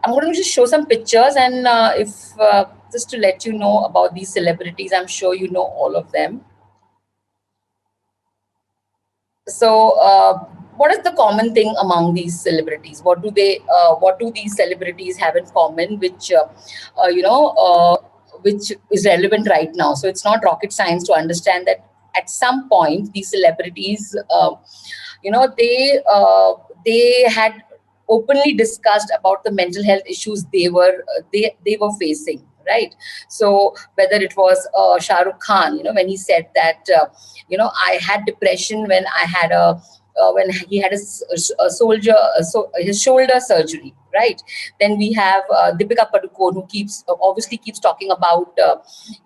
I'm going to just show some pictures, and if just to let you know about these celebrities, I'm sure you know all of them. So, what is the common thing among these celebrities? What do they? What do these celebrities have in common, which you know, which is relevant right now? So it's not rocket science to understand that at some point these celebrities, you know, they had openly discussed about the mental health issues they were facing, right? So whether it was Shah Rukh Khan, you know, when he said that you know, I had depression when I had a when he had his shoulder surgery, right? Then we have Deepika Padukone, who keeps obviously keeps talking about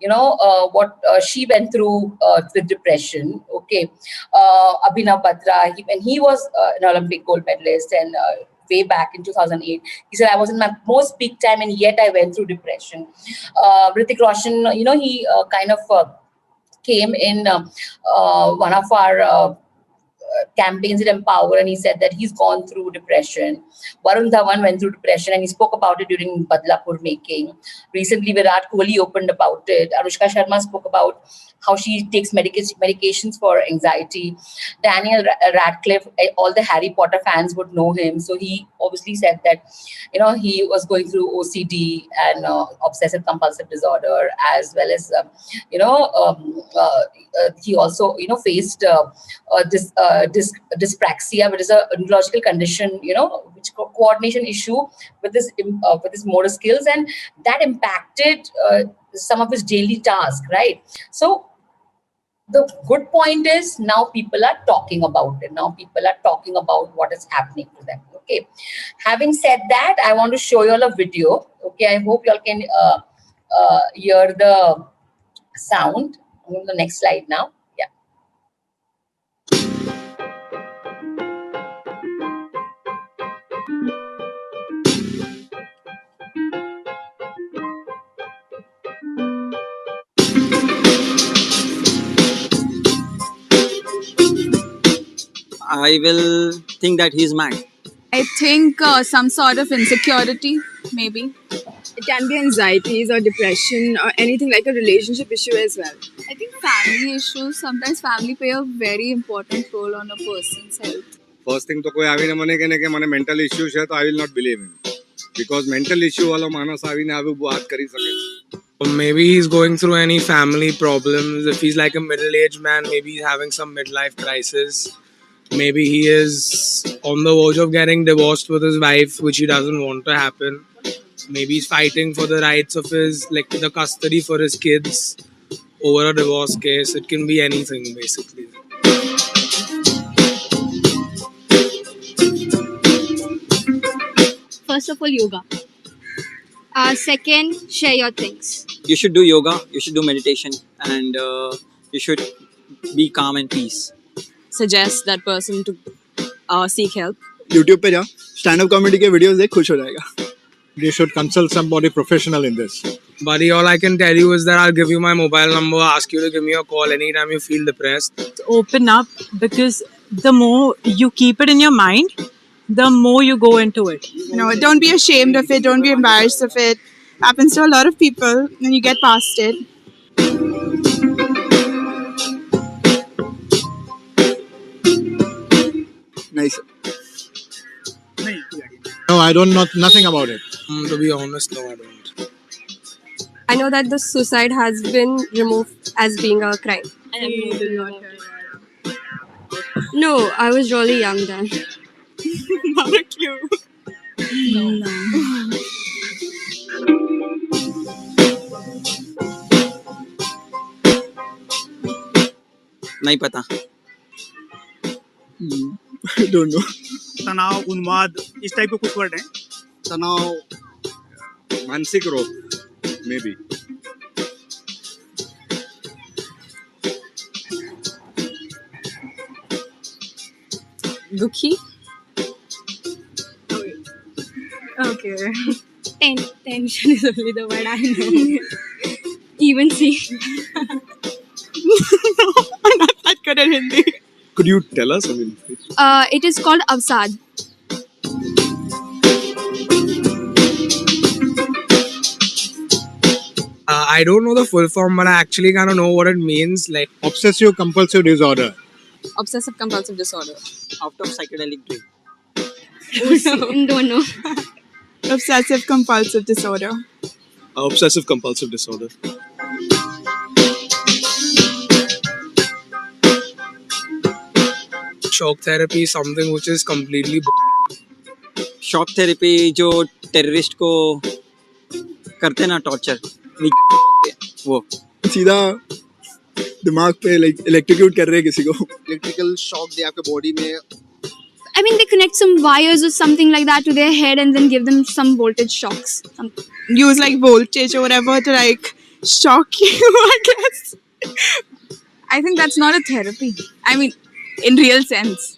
you know, what she went through with depression. Okay, Abhinav Batra, when he was an Olympic gold medalist, and way back in 2008, he said, I was in my most peak time and yet I went through depression. Hrithik Roshan, you know, he kind of came in one of our campaigns at Empower, and he said that he's gone through depression. Varun Dhawan went through depression and he spoke about it during Badlapur making. Recently, Virat Kohli opened about it. Anushka Sharma spoke about how she takes medications for anxiety. Daniel Radcliffe, all the Harry Potter fans would know him. So he obviously said that, you know, he was going through OCD and obsessive compulsive disorder, as well as, you know, he also, you know, faced dyspraxia, which is a neurological condition, you know, which coordination issue with his motor skills, and that impacted some of his daily tasks, right? So the good point is now people are talking about it. Now people are talking about what is happening to them. Okay. Having said that, I want to show you all a video. Okay. I hope you all can hear the sound. I'm on the next slide now. Yeah. I will think that he's mad. I think some sort of insecurity, maybe. It can be anxieties or depression or anything like a relationship issue as well. I think family issues, sometimes family play a very important role on a person's health. First thing तो कोई आवीने મને કે મને mental issue છે તો I will not believe him because mental issue વાળો માણસ આવીને આવી વાત કરી શકે. Maybe he's going through any family problems. If he's like a middle-aged man, maybe he's having some midlife crisis. Maybe he is on the verge of getting divorced with his wife, which he doesn't want to happen. Maybe he's fighting for the rights of his, like the custody for his kids over a divorce case. It can be anything, basically. First of all, yoga. Second, share your things. You should do yoga, you should do meditation, and you should be calm and peace. Suggest that person to seek help. YouTube पे जा, stand-up comedy के videos देख, खुश हो जाएगा. You should consult somebody professional in this. Buddy, all I can tell you is that I'll give you my mobile number, ask you to give me a call anytime you feel depressed. Open up, because the more you keep it in your mind, the more you go into it. You know, don't be ashamed of it, don't be embarrassed of it. Happens to a lot of people and you get past it. Nice. No, I don't know nothing about it. To be honest, no, I don't. I know that the suicide has been removed as being a crime. No, I was really young then. Not a clue. No. नहीं पता. I don't know. तनाव, उन्माद, इस type के कुछ word हैं. तनाव, मानसिक रोग, maybe. Dukhi? Okay. Tension is only the word I know. Even see. No, I'm not that good at Hindi. Could you tell us? I mean, It is called Avsad. I don't know the full form, but I actually kind of know what it means. Like, Obsessive compulsive disorder. Obsessive compulsive disorder. Out of psychedelic drug. Don't know. Obsessive compulsive disorder. Obsessive compulsive disorder. shock therapy is something which is completely. Shock therapy जो terrorist को करते ना torture वो सीधा दिमाग पे like electrocute कर रहे हैं किसी को. इलेक्ट्रिकल शॉक दे आपके बॉडी में. I mean, they connect some wires or something like that to their head and then give them some voltage shocks. Use like voltage or whatever to like shock you, I guess. I think that's not a therapy. I mean, in real sense.